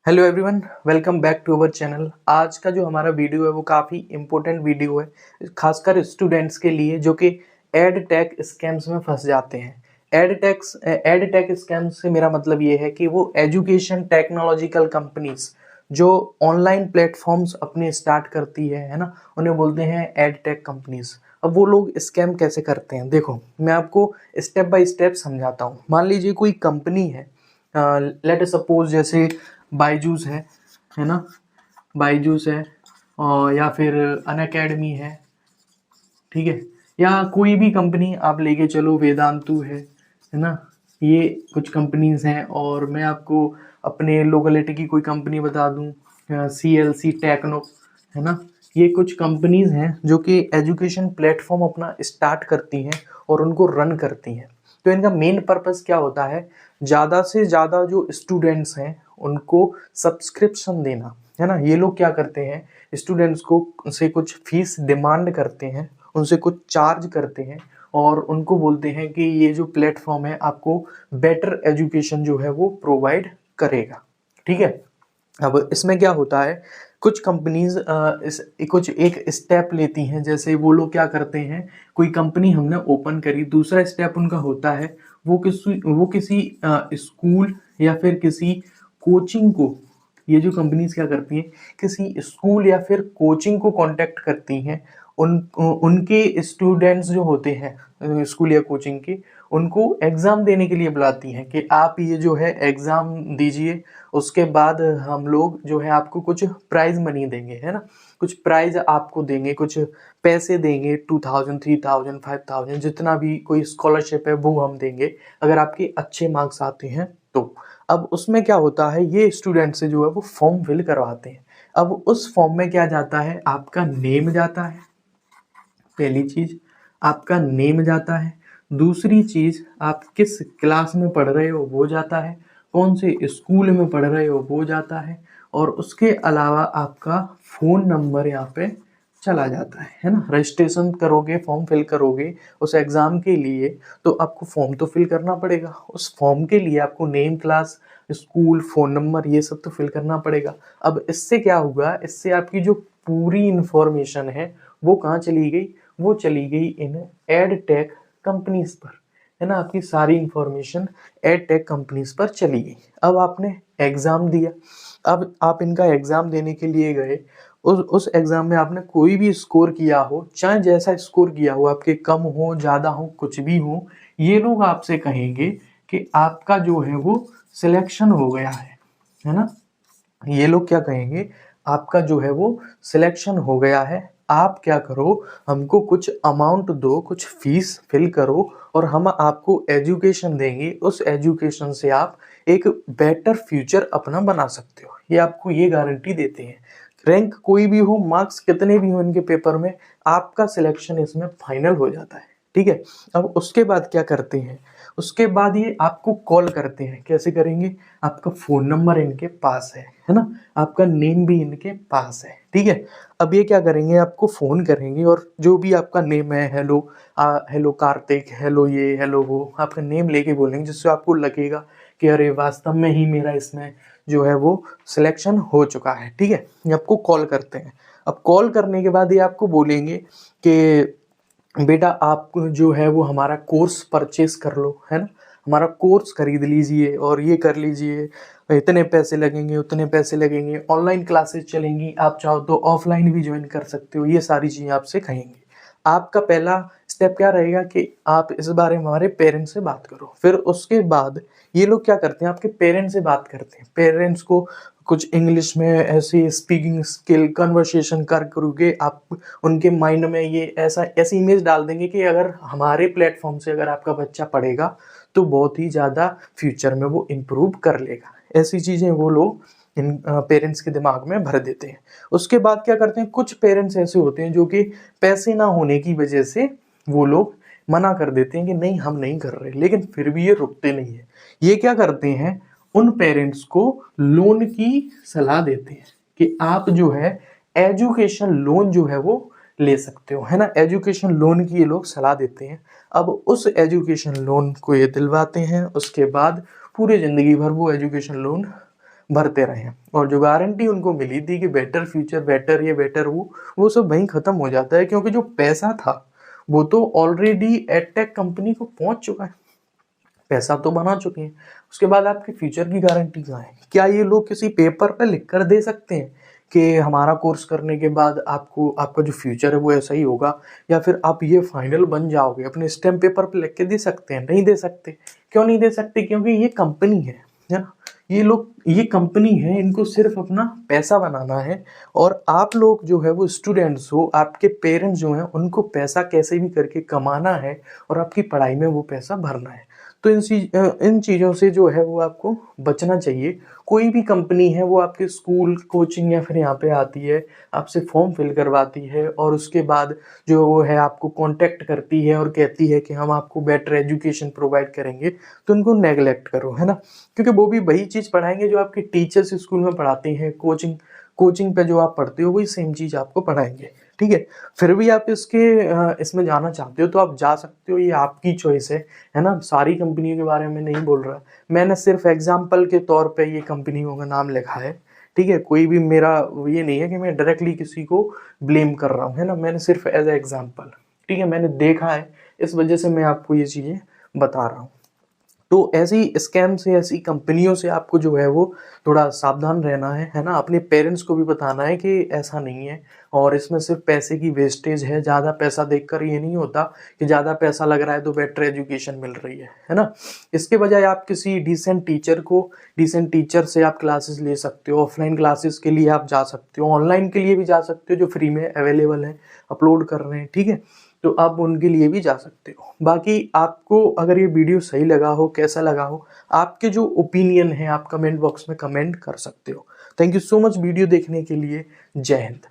Hello everyone, welcome back to our channel. आज का जो हमारा वीडियो है वो काफ़ी इम्पोर्टेंट वीडियो है, खासकर स्टूडेंट्स के लिए जो कि एड टेक स्कैम्स में फंस जाते हैं। एड टेक स्कैम्स से मेरा मतलब ये है कि वो एजुकेशन टेक्नोलॉजिकल कंपनीज जो ऑनलाइन प्लेटफॉर्म्स अपने स्टार्ट करती है ना, उन्हें बोलते हैं एड टेक कंपनीज। अब वो लोग स्कैम कैसे करते हैं, देखो मैं आपको स्टेप बाय स्टेप समझाता हूँ। मान लीजिए कोई कंपनी है, लेट सपोज जैसे बायजूस है ना, बायजूस है और या फिर अनअकैडमी है, ठीक है, या कोई भी कंपनी आप लेके चलो, वेदांतु है ना। ये कुछ कंपनीज हैं और मैं आपको अपने लोकेलिटी की कोई कंपनी बता दूं, CLC टेक्नो, है ना। ये कुछ कंपनीज हैं जो कि एजुकेशन प्लेटफॉर्म अपना स्टार्ट करती हैं और उनको रन करती हैं। तो इनका मेन पर्पस क्या होता है, ज़्यादा से ज़्यादा जो स्टूडेंट्स हैं उनको सब्सक्रिप्शन देना, है ना। ये लोग क्या करते हैं, स्टूडेंट्स को से कुछ फीस डिमांड करते हैं, उनसे कुछ चार्ज करते हैं और उनको बोलते हैं कि ये जो प्लेटफॉर्म है आपको बेटर एजुकेशन जो है वो प्रोवाइड करेगा, ठीक है। अब इसमें क्या होता है, कुछ कंपनीज कुछ एक स्टेप लेती हैं। जैसे वो लोग क्या करते हैं, कोई कंपनी हमने ओपन करी, दूसरा स्टेप उनका होता है वो किसी स्कूल या फिर किसी कोचिंग को, ये जो कंपनीज क्या करती हैं, किसी स्कूल या फिर कोचिंग को कांटेक्ट करती हैं। उनके स्टूडेंट्स जो होते हैं स्कूल या कोचिंग के, उनको एग्ज़ाम देने के लिए बुलाती हैं कि आप ये जो है एग्ज़ाम दीजिए, उसके बाद हम लोग जो है आपको कुछ प्राइज़ मनी देंगे, है ना। कुछ प्राइज़ आपको देंगे, कुछ पैसे देंगे, 2000 3000 5000 जितना भी कोई स्कॉलरशिप है वो हम देंगे अगर आपके अच्छे मार्क्स आते हैं तो। अब उसमें क्या होता है, ये स्टूडेंट से जो है वो फॉर्म फिल करवाते हैं। अब उस फॉर्म में क्या जाता है, आपका नेम जाता है, पहली चीज आपका नेम जाता है। दूसरी चीज आप किस क्लास में पढ़ रहे हो वो जाता है, कौन से स्कूल में पढ़ रहे हो वो जाता है, और उसके अलावा आपका फ़ोन नंबर यहाँ पे चला जाता है ना। रजिस्ट्रेशन करोगे, फॉर्म फिल करोगे उस एग्ज़ाम के लिए, तो आपको फॉर्म तो फिल करना पड़ेगा। उस फॉर्म के लिए आपको name, class, school, phone number ये सब तो फिल करना पड़ेगा। अब इससे क्या होगा, इससे आपकी जो पूरी इंफॉर्मेशन है वो कहाँ चली गई, वो चली गई इन एड टेक कंपनीज पर, है ना। आपकी सारी इंफॉर्मेशन एड टेक कंपनीज पर चली गई। अब आपने एग्ज़ाम दिया, अब आप इनका एग्ज़ाम देने के लिए गए, उस एग्ज़ाम में आपने कोई भी स्कोर किया हो, चाहे जैसा स्कोर किया हो, आपके कम हो ज़्यादा हो कुछ भी हो, ये लोग आपसे कहेंगे कि आपका जो है वो सिलेक्शन हो गया है ना। ये लोग क्या कहेंगे, आपका जो है वो सिलेक्शन हो गया है, आप क्या करो, हमको कुछ अमाउंट दो, कुछ फीस फिल करो और हम आपको एजुकेशन देंगे। उस एजुकेशन से आप एक बेटर फ्यूचर अपना बना सकते हो, ये आपको ये गारंटी देते हैं। रैंक कोई भी हो, मार्क्स कितने भी हो इनके पेपर में, आपका सिलेक्शन इसमें फाइनल हो जाता है, ठीक है। अब उसके बाद क्या करते हैं, उसके बाद ये आपको कॉल करते हैं। कैसे करेंगे, आपका फ़ोन नंबर इनके पास है ना, आपका नेम भी इनके पास है, ठीक है। अब ये क्या करेंगे, आपको फ़ोन करेंगे और जो भी आपका नेम है, हेलो हेलो कार्तिक, हेलो ये, हेलो वो, आपका नेम लेके बोलेंगे, जिससे आपको लगेगा कि अरे वास्तव में ही मेरा इसमें जो है वो सिलेक्शन हो चुका है, ठीक है। ये आपको कॉल करते हैं। अब कॉल करने के बाद ये आपको बोलेंगे कि बेटा आप जो है वो हमारा कोर्स परचेस कर लो, है ना, हमारा कोर्स खरीद लीजिए और ये कर लीजिए, इतने पैसे लगेंगे, उतने पैसे लगेंगे, ऑनलाइन क्लासेस चलेंगी, आप चाहो तो ऑफलाइन भी ज्वाइन कर सकते हो, ये सारी चीज़ें आपसे कहेंगे। आपका पहला स्टेप क्या रहेगा कि आप इस बारे में हमारे पेरेंट्स से बात करो। फिर उसके बाद ये लोग क्या करते हैं, आपके पेरेंट्स से बात करते हैं, पेरेंट्स को कुछ इंग्लिश में ऐसी स्पीकिंग स्किल कन्वर्सेशन कर करोगे, आप उनके माइंड में ये ऐसी इमेज डाल देंगे कि अगर हमारे प्लेटफॉर्म से अगर आपका बच्चा पढ़ेगा तो बहुत ही ज़्यादा फ्यूचर में वो इम्प्रूव कर लेगा। ऐसी चीज़ें वो लोग इन पेरेंट्स के दिमाग में भर देते हैं। उसके बाद क्या करते हैं, कुछ पेरेंट्स ऐसे होते हैं जो कि पैसे ना होने की वजह से वो लोग मना कर देते हैं कि नहीं हम नहीं कर रहे, लेकिन फिर भी ये रुकते नहीं है। ये क्या करते हैं, उन पेरेंट्स को लोन की सलाह देते हैं कि आप जो है एजुकेशन लोन जो है वो ले सकते हो, है ना। एजुकेशन लोन की ये लोग सलाह देते हैं। अब उस एजुकेशन लोन को ये दिलवाते हैं, उसके बाद पूरे ज़िंदगी भर वो एजुकेशन लोन भरते रहे। और जो गारंटी उनको मिली थी कि बेटर फ्यूचर, बेटर ये बेटर वो सब वहीं ख़त्म हो जाता है, क्योंकि जो पैसा था वो तो ऑलरेडी एडटेक कंपनी को पहुंच चुका है, पैसा तो बना चुके हैं। उसके बाद आपके फ्यूचर की गारंटी कहाँ है? क्या ये लोग किसी पेपर पे लिख कर दे सकते हैं कि हमारा कोर्स करने के बाद आपको आपका जो फ्यूचर है वो ऐसा ही होगा, या फिर आप ये फाइनल बन जाओगे? अपने स्टैम्प पेपर पे लिख के दे सकते हैं? नहीं दे सकते। क्यों नहीं दे सकते? क्योंकि ये कंपनी है ना, ये कंपनी है, इनको सिर्फ अपना पैसा बनाना है। और आप लोग जो है वो स्टूडेंट्स हो, आपके पेरेंट्स जो हैं उनको पैसा कैसे भी करके कमाना है और आपकी पढ़ाई में वो पैसा भरना है। तो इन चीज़ों से जो है वो आपको बचना चाहिए। कोई भी कंपनी है वो आपके स्कूल, कोचिंग या फिर यहाँ पे आती है, आपसे फॉर्म फिल करवाती है और उसके बाद जो वो है आपको कांटेक्ट करती है और कहती है कि हम आपको बेटर एजुकेशन प्रोवाइड करेंगे, तो उनको नेगलेक्ट करो, है ना। क्योंकि वो भी वही चीज़ पढ़ाएंगे जो आपके टीचर्स स्कूल में पढ़ाते हैं, कोचिंग पे जो आप पढ़ते हो वही सेम चीज़ आपको पढ़ाएंगे, ठीक है। फिर भी आप इसमें जाना चाहते हो तो आप जा सकते हो, ये आपकी चॉइस है ना। सारी कंपनियों के बारे में नहीं बोल रहा, मैंने सिर्फ एग्जाम्पल के तौर पे ये कंपनियों का नाम लिखा है, ठीक है। कोई भी मेरा ये नहीं है कि मैं डायरेक्टली किसी को ब्लेम कर रहा हूँ, है ना। मैंने सिर्फ एज ए एग्जाम्पल, ठीक है, मैंने देखा है, इस वजह से मैं आपको ये चीज़ें बता रहा हूँ। तो ऐसी स्कैम से, ऐसी कंपनियों से आपको जो है वो थोड़ा सावधान रहना है ना। अपने पेरेंट्स को भी बताना है कि ऐसा नहीं है और इसमें सिर्फ पैसे की वेस्टेज है। ज़्यादा पैसा देखकर ये नहीं होता कि ज़्यादा पैसा लग रहा है तो बेटर एजुकेशन मिल रही है ना। इसके बजाय आप किसी डिसेंट टीचर से आप क्लासेस ले सकते हो। ऑफलाइन क्लासेस के लिए आप जा सकते हो, ऑनलाइन के लिए भी जा सकते हो जो फ्री में अवेलेबल है, अपलोड कर रहे हैं, ठीक है। तो आप उनके लिए भी जा सकते हो। बाकी आपको अगर ये वीडियो सही लगा हो, कैसा लगा हो, आपके जो ओपिनियन है आप कमेंट बॉक्स में कमेंट कर सकते हो। Thank you so much video देखने के लिए। जय हिंद।